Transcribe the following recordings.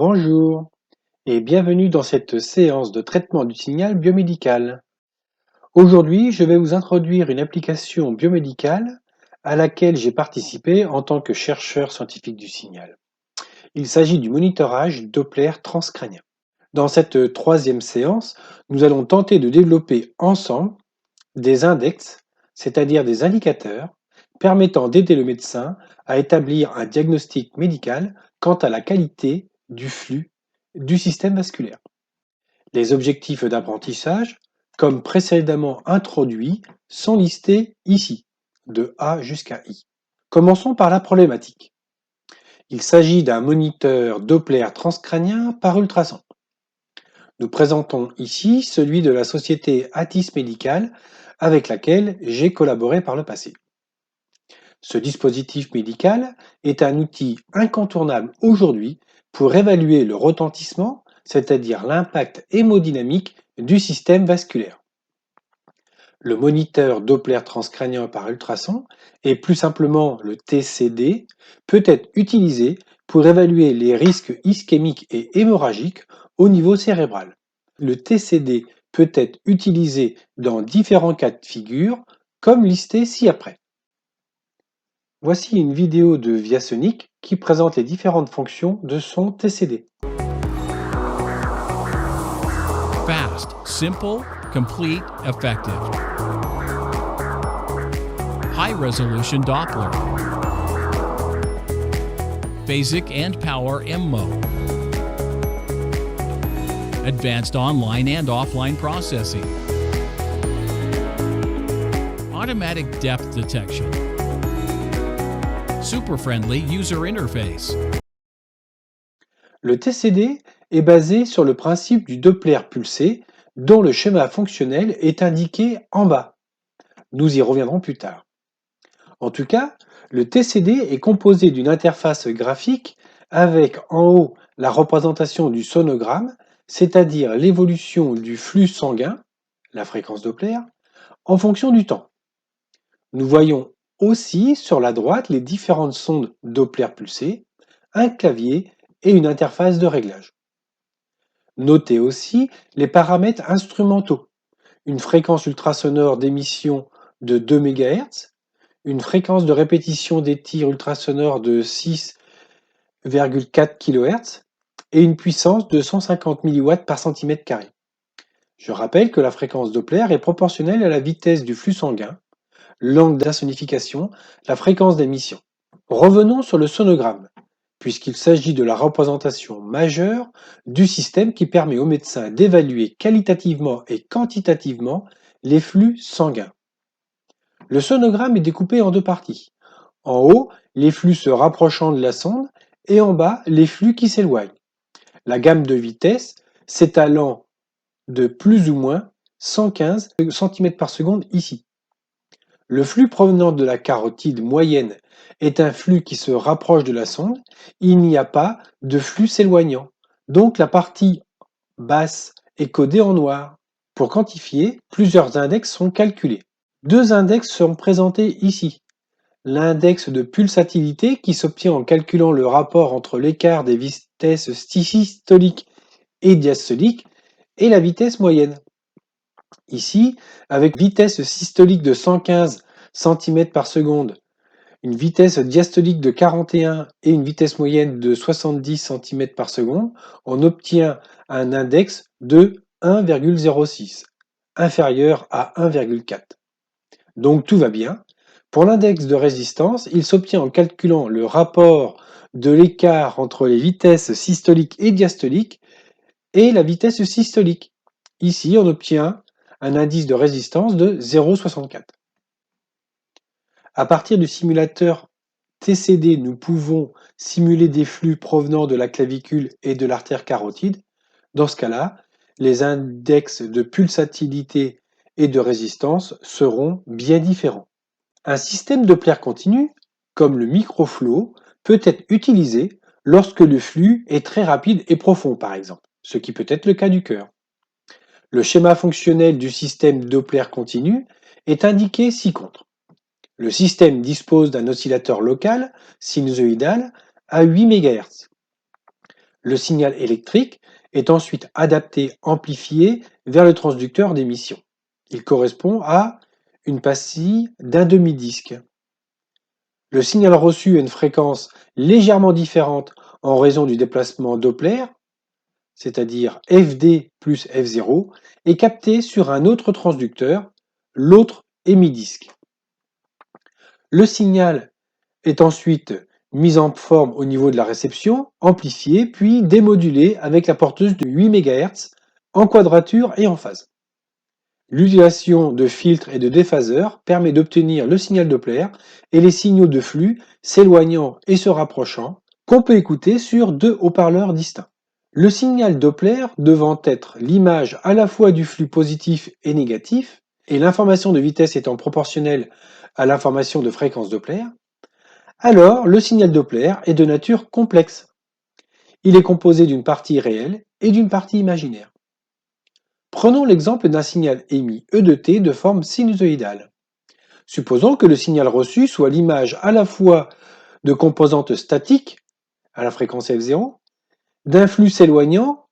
Bonjour et bienvenue dans cette séance de traitement du signal biomédical. Aujourd'hui, je vais vous introduire une application biomédicale à laquelle j'ai participé en tant que chercheur scientifique du signal. Il s'agit du monitorage Doppler transcrânien. Dans cette troisième séance, nous allons tenter de développer ensemble des index, c'est-à-dire des indicateurs, permettant d'aider le médecin à établir un diagnostic médical quant à la qualité du flux du système vasculaire. Les objectifs d'apprentissage, comme précédemment introduits, sont listés ici, de A jusqu'à I. Commençons par la problématique. Il s'agit d'un moniteur Doppler transcrânien par ultrason. Nous présentons ici celui de la société Atis Medical avec laquelle j'ai collaboré par le passé. Ce dispositif médical est un outil incontournable aujourd'hui pour évaluer le retentissement, c'est-à-dire l'impact hémodynamique du système vasculaire. Le moniteur Doppler transcrânien par ultrason, et plus simplement le TCD, peut être utilisé pour évaluer les risques ischémiques et hémorragiques au niveau cérébral. Le TCD peut être utilisé dans différents cas de figure, comme listé ci-après. Voici une vidéo de Viasonic qui présente les différentes fonctions de son TCD. Fast, simple, complete, effective. High resolution Doppler. Basic and power MMO. Advanced online and offline processing. Automatic depth detection. Super friendly user interface. Le TCD est basé sur le principe du Doppler pulsé dont le schéma fonctionnel est indiqué en bas. Nous y reviendrons plus tard. En tout cas, le TCD est composé d'une interface graphique avec en haut la représentation du sonogramme, c'est-à-dire l'évolution du flux sanguin, la fréquence Doppler, en fonction du temps. Nous voyons aussi sur la droite les différentes sondes Doppler pulsées, un clavier et une interface de réglage. Notez aussi les paramètres instrumentaux, une fréquence ultrasonore d'émission de 2 MHz, une fréquence de répétition des tirs ultrasonores de 6,4 kHz et une puissance de 150 mW par cm². Je rappelle que la fréquence Doppler est proportionnelle à la vitesse du flux sanguin, l'angle d'insonification, la fréquence d'émission. Revenons sur le sonogramme, puisqu'il s'agit de la représentation majeure du système qui permet au médecin d'évaluer qualitativement et quantitativement les flux sanguins. Le sonogramme est découpé en deux parties. En haut, les flux se rapprochant de la sonde et en bas, les flux qui s'éloignent. La gamme de vitesse s'étalant de plus ou moins 115 cm par seconde ici. Le flux provenant de la carotide moyenne est un flux qui se rapproche de la sonde. Il n'y a pas de flux s'éloignant. Donc la partie basse est codée en noir. Pour quantifier, plusieurs index sont calculés. Deux index sont présentés ici. L'index de pulsatilité qui s'obtient en calculant le rapport entre l'écart des vitesses systoliques et diastoliques et la vitesse moyenne. Ici, avec vitesse systolique de 115 cm par seconde, une vitesse diastolique de 41 et une vitesse moyenne de 70 cm par seconde, on obtient un index de 1,06, inférieur à 1,4. Donc tout va bien. Pour l'index de résistance, il s'obtient en calculant le rapport de l'écart entre les vitesses systoliques et diastoliques et la vitesse systolique. Ici, on obtient un indice de résistance de 0,64. À partir du simulateur TCD, nous pouvons simuler des flux provenant de la clavicule et de l'artère carotide. Dans ce cas-là, les index de pulsatilité et de résistance seront bien différents. Un système Doppler continu, comme le microflow, peut être utilisé lorsque le flux est très rapide et profond, par exemple, ce qui peut être le cas du cœur. Le schéma fonctionnel du système Doppler continu est indiqué ci-contre. Le système dispose d'un oscillateur local, sinusoïdal, à 8 MHz. Le signal électrique est ensuite adapté, amplifié vers le transducteur d'émission. Il correspond à une pastille d'un demi-disque. Le signal reçu à une fréquence légèrement différente en raison du déplacement Doppler, c'est-à-dire Fd plus F0, est capté sur un autre transducteur, l'autre hémidisque. Le signal est ensuite mis en forme au niveau de la réception, amplifié, puis démodulé avec la porteuse de 8 MHz en quadrature et en phase. L'utilisation de filtres et de déphaseurs permet d'obtenir le signal Doppler et les signaux de flux s'éloignant et se rapprochant qu'on peut écouter sur deux haut-parleurs distincts. Le signal Doppler devant être l'image à la fois du flux positif et négatif, et l'information de vitesse étant proportionnelle à l'information de fréquence Doppler, alors le signal Doppler est de nature complexe. Il est composé d'une partie réelle et d'une partie imaginaire. Prenons l'exemple d'un signal émis E de t de forme sinusoïdale. Supposons que le signal reçu soit l'image à la fois de composantes statiques, à la fréquence f0, d'un flux s'éloignant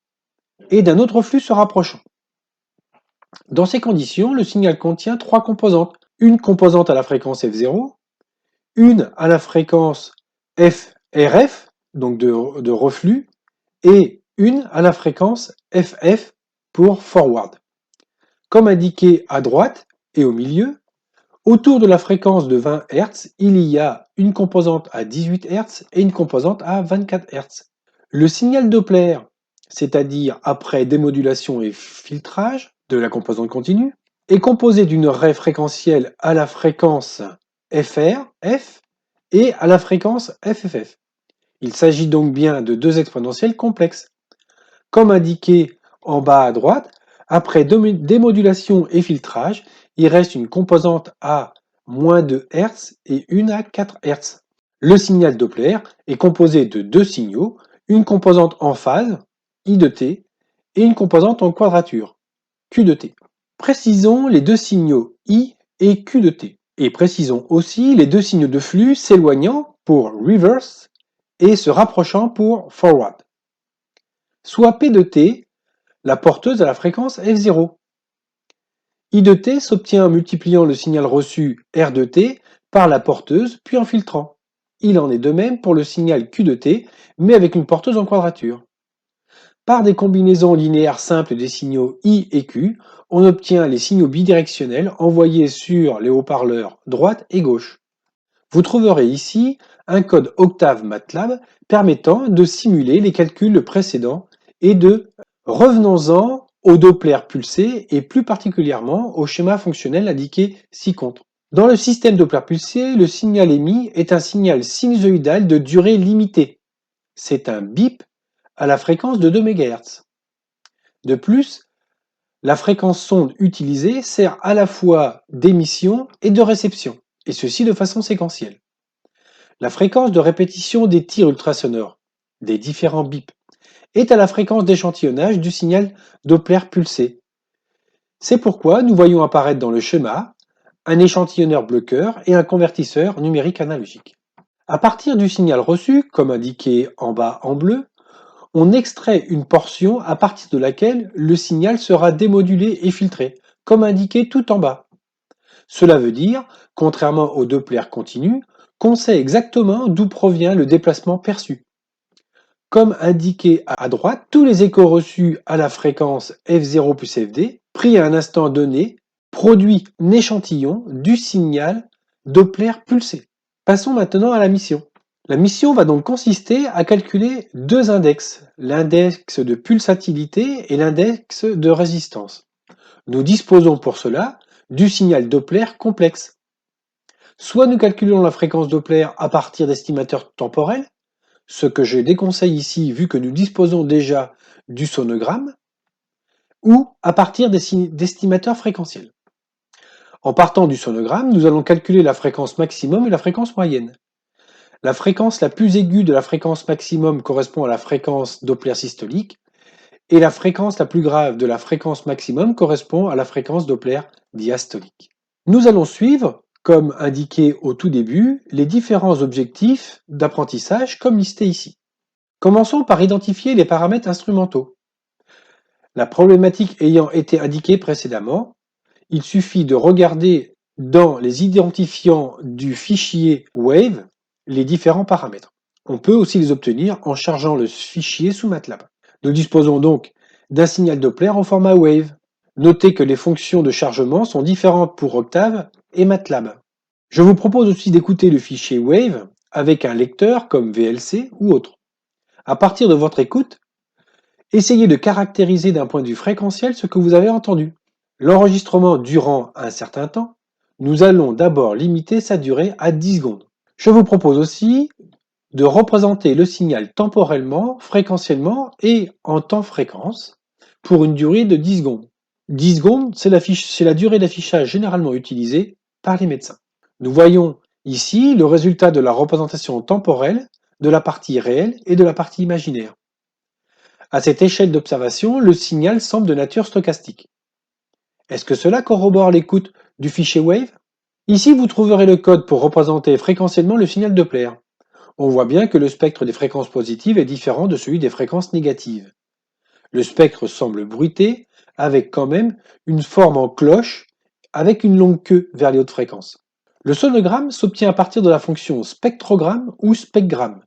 et d'un autre flux se rapprochant. Dans ces conditions, le signal contient trois composantes. Une composante à la fréquence f0, une à la fréquence FRF, donc de reflux, et une à la fréquence FF pour forward. Comme indiqué à droite et au milieu, autour de la fréquence de 20 Hz, il y a une composante à 18 Hz et une composante à 24 Hz. Le signal Doppler, c'est-à-dire après démodulation et filtrage de la composante continue, est composé d'une raie fréquentielle à la fréquence FR, F, et à la fréquence FFF. Il s'agit donc bien de deux exponentielles complexes. Comme indiqué en bas à droite, après démodulation et filtrage, il reste une composante à moins 2 Hz et une à 4 Hz. Le signal Doppler est composé de deux signaux, une composante en phase, I de t, et une composante en quadrature, Q de t. Précisons les deux signaux I et Q de t. Et précisons aussi les deux signaux de flux s'éloignant pour reverse et se rapprochant pour forward. Soit P de t, la porteuse à la fréquence F0. I de t s'obtient en multipliant le signal reçu R de t par la porteuse, puis en filtrant. Il en est de même pour le signal Q de t, mais avec une porteuse en quadrature. Par des combinaisons linéaires simples des signaux I et Q, on obtient les signaux bidirectionnels envoyés sur les haut-parleurs droite et gauche. Vous trouverez ici un code Octave MATLAB permettant de simuler les calculs précédents et de revenons-en au Doppler pulsé et plus particulièrement au schéma fonctionnel indiqué ci-contre. Dans le système Doppler pulsé, le signal émis est un signal sinusoïdal de durée limitée. C'est un bip à la fréquence de 2 MHz. De plus, la fréquence sonde utilisée sert à la fois d'émission et de réception, et ceci de façon séquentielle. La fréquence de répétition des tirs ultrasonores, des différents bips, est à la fréquence d'échantillonnage du signal Doppler pulsé. C'est pourquoi nous voyons apparaître dans le schéma un échantillonneur bloqueur et un convertisseur numérique analogique. À partir du signal reçu, comme indiqué en bas en bleu, on extrait une portion à partir de laquelle le signal sera démodulé et filtré, comme indiqué tout en bas. Cela veut dire, contrairement au Doppler continu, qu'on sait exactement d'où provient le déplacement perçu. Comme indiqué à droite, tous les échos reçus à la fréquence F0 plus Fd, pris à un instant donné, produit un échantillon du signal Doppler pulsé. Passons maintenant à la mission. La mission va donc consister à calculer deux index, l'index de pulsatilité et l'index de résistance. Nous disposons pour cela du signal Doppler complexe. Soit nous calculons la fréquence Doppler à partir d'estimateurs temporels, ce que je déconseille ici vu que nous disposons déjà du sonogramme, ou à partir d'estimateurs fréquentiels. En partant du sonogramme, nous allons calculer la fréquence maximum et la fréquence moyenne. La fréquence la plus aiguë de la fréquence maximum correspond à la fréquence Doppler systolique, et la fréquence la plus grave de la fréquence maximum correspond à la fréquence Doppler diastolique. Nous allons suivre, comme indiqué au tout début, les différents objectifs d'apprentissage comme listés ici. Commençons par identifier les paramètres instrumentaux. La problématique ayant été indiquée précédemment, il suffit de regarder dans les identifiants du fichier Wave les différents paramètres. On peut aussi les obtenir en chargeant le fichier sous MATLAB. Nous disposons donc d'un signal Doppler au format Wave. Notez que les fonctions de chargement sont différentes pour Octave et MATLAB. Je vous propose aussi d'écouter le fichier Wave avec un lecteur comme VLC ou autre. À partir de votre écoute, essayez de caractériser d'un point de vue fréquentiel ce que vous avez entendu. L'enregistrement durant un certain temps, nous allons d'abord limiter sa durée à 10 secondes. Je vous propose aussi de représenter le signal temporellement, fréquentiellement et en temps-fréquence pour une durée de 10 secondes. 10 secondes, c'est la durée d'affichage généralement utilisée par les médecins. Nous voyons ici le résultat de la représentation temporelle de la partie réelle et de la partie imaginaire. À cette échelle d'observation, le signal semble de nature stochastique. Est-ce que cela corrobore l'écoute du fichier Wave? Ici, vous trouverez le code pour représenter fréquentiellement le signal Doppler. On voit bien que le spectre des fréquences positives est différent de celui des fréquences négatives. Le spectre semble bruité, avec quand même une forme en cloche, avec une longue queue vers les hautes fréquences. Le sonogramme s'obtient à partir de la fonction spectrogramme ou specgramme.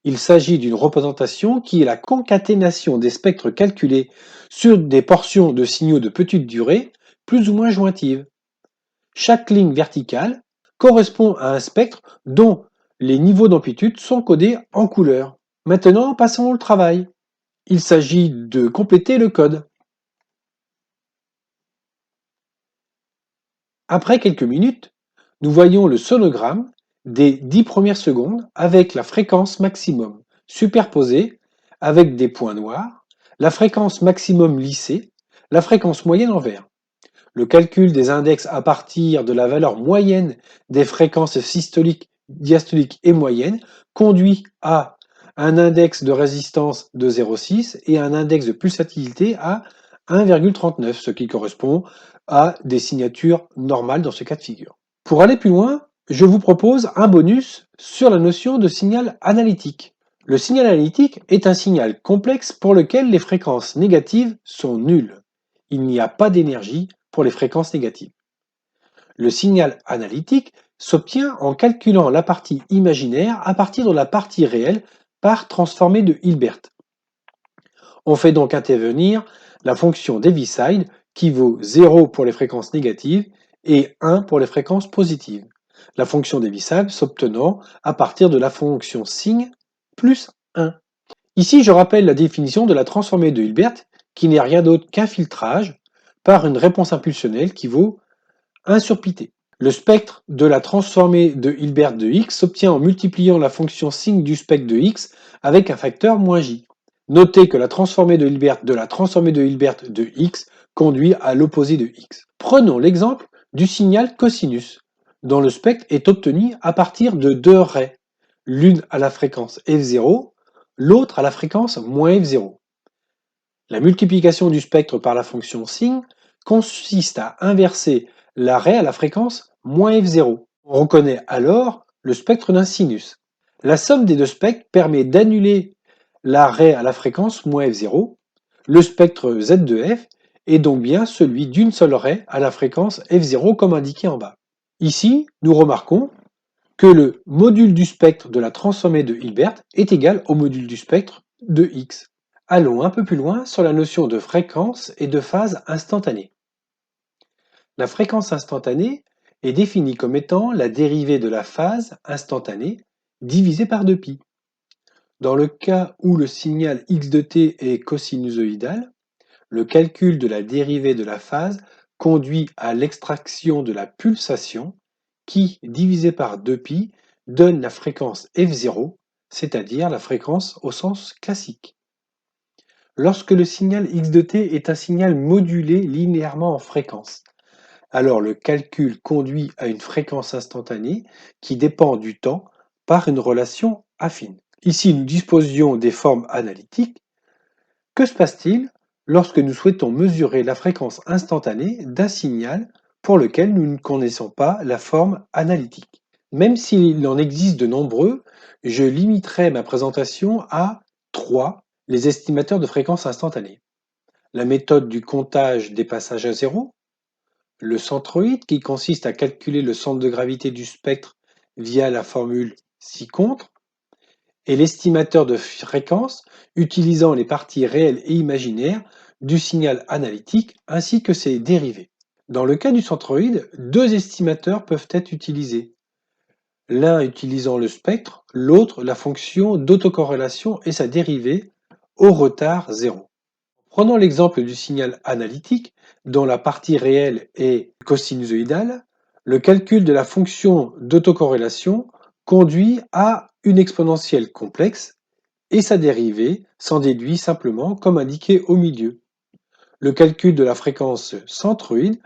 Il s'agit d'une représentation qui est la concaténation des spectres calculés sur des portions de signaux de petite durée, plus ou moins jointives. Chaque ligne verticale correspond à un spectre dont les niveaux d'amplitude sont codés en couleur. Maintenant, passons au travail. Il s'agit de compléter le code. Après quelques minutes, nous voyons le sonogramme des 10 premières secondes avec la fréquence maximum superposée avec des points noirs, la fréquence maximum lissée, la fréquence moyenne en vert. Le calcul des index à partir de la valeur moyenne des fréquences systoliques, diastoliques et moyennes conduit à un index de résistance de 0,6 et un index de pulsatilité à 1,39, ce qui correspond à des signatures normales dans ce cas de figure. Pour aller plus loin, je vous propose un bonus sur la notion de signal analytique. Le signal analytique est un signal complexe pour lequel les fréquences négatives sont nulles. Il n'y a pas d'énergie pour les fréquences négatives. Le signal analytique s'obtient en calculant la partie imaginaire à partir de la partie réelle par transformée de Hilbert. On fait donc intervenir la fonction d'Heaviside qui vaut 0 pour les fréquences négatives et 1 pour les fréquences positives. La fonction d'Heaviside s'obtenant à partir de la fonction signe plus 1. Ici, je rappelle la définition de la transformée de Hilbert qui n'est rien d'autre qu'un filtrage par une réponse impulsionnelle qui vaut 1 sur πt. Le spectre de la transformée de Hilbert de x s'obtient en multipliant la fonction signe du spectre de x avec un facteur -j. Notez que la transformée de Hilbert de x conduit à l'opposé de x. Prenons l'exemple du signal cosinus, dont le spectre est obtenu à partir de deux raies, l'une à la fréquence f0, l'autre à la fréquence -f0. La multiplication du spectre par la fonction signe consiste à inverser l'arrêt à la fréquence -f0. On reconnaît alors le spectre d'un sinus. La somme des deux spectres permet d'annuler l'arrêt à la fréquence -f0. Le spectre Z de f est donc bien celui d'une seule raie à la fréquence f0 comme indiqué en bas. Ici, nous remarquons que le module du spectre de la transformée de Hilbert est égal au module du spectre de x. Allons un peu plus loin sur la notion de fréquence et de phase instantanée. La fréquence instantanée est définie comme étant la dérivée de la phase instantanée divisée par 2π. Dans le cas où le signal x de t est cosinusoïdal, le calcul de la dérivée de la phase conduit à l'extraction de la pulsation qui, divisée par 2π, donne la fréquence f0, c'est-à-dire la fréquence au sens classique. Lorsque le signal x de t est un signal modulé linéairement en fréquence, alors le calcul conduit à une fréquence instantanée qui dépend du temps par une relation affine. Ici, nous disposions des formes analytiques. Que se passe-t-il lorsque nous souhaitons mesurer la fréquence instantanée d'un signal pour lequel nous ne connaissons pas la forme analytique? Même s'il en existe de nombreux, je limiterai ma présentation à 3. Les estimateurs de fréquences instantanées. La méthode du comptage des passages à zéro, le centroïde qui consiste à calculer le centre de gravité du spectre via la formule ci-contre, et l'estimateur de fréquences utilisant les parties réelles et imaginaires du signal analytique ainsi que ses dérivés. Dans le cas du centroïde, deux estimateurs peuvent être utilisés, l'un utilisant le spectre, l'autre la fonction d'autocorrélation et sa dérivée au retard zéro. Prenons l'exemple du signal analytique, dont la partie réelle est cosinusoïdale. Le calcul de la fonction d'autocorrélation conduit à une exponentielle complexe et sa dérivée s'en déduit simplement comme indiqué au milieu. Le calcul de la fréquence centroïde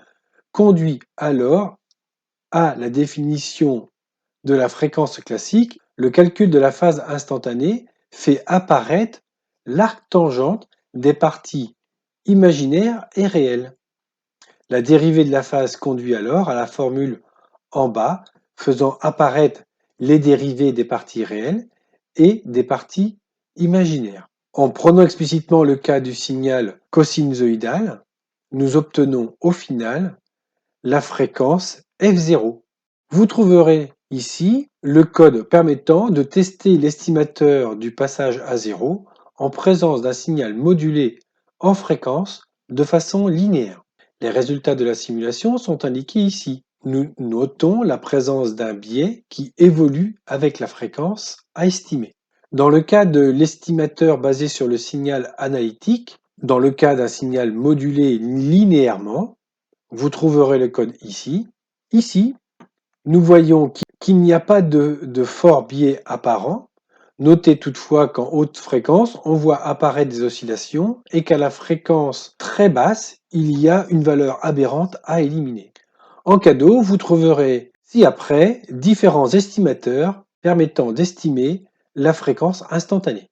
conduit alors à la définition de la fréquence classique. Le calcul de la phase instantanée fait apparaître l'arc-tangente des parties imaginaires et réelles. La dérivée de la phase conduit alors à la formule en bas, faisant apparaître les dérivées des parties réelles et des parties imaginaires. En prenant explicitement le cas du signal cosinusoïdal, nous obtenons au final la fréquence f0. Vous trouverez ici le code permettant de tester l'estimateur du passage à zéro en présence d'un signal modulé en fréquence de façon linéaire. Les résultats de la simulation sont indiqués ici. Nous notons la présence d'un biais qui évolue avec la fréquence à estimer. Dans le cas de l'estimateur basé sur le signal analytique, dans le cas d'un signal modulé linéairement, vous trouverez le code ici. Ici, nous voyons qu'il n'y a pas de fort biais apparent. Notez toutefois qu'en haute fréquence, on voit apparaître des oscillations et qu'à la fréquence très basse, il y a une valeur aberrante à éliminer. En cadeau, vous trouverez ci-après différents estimateurs permettant d'estimer la fréquence instantanée.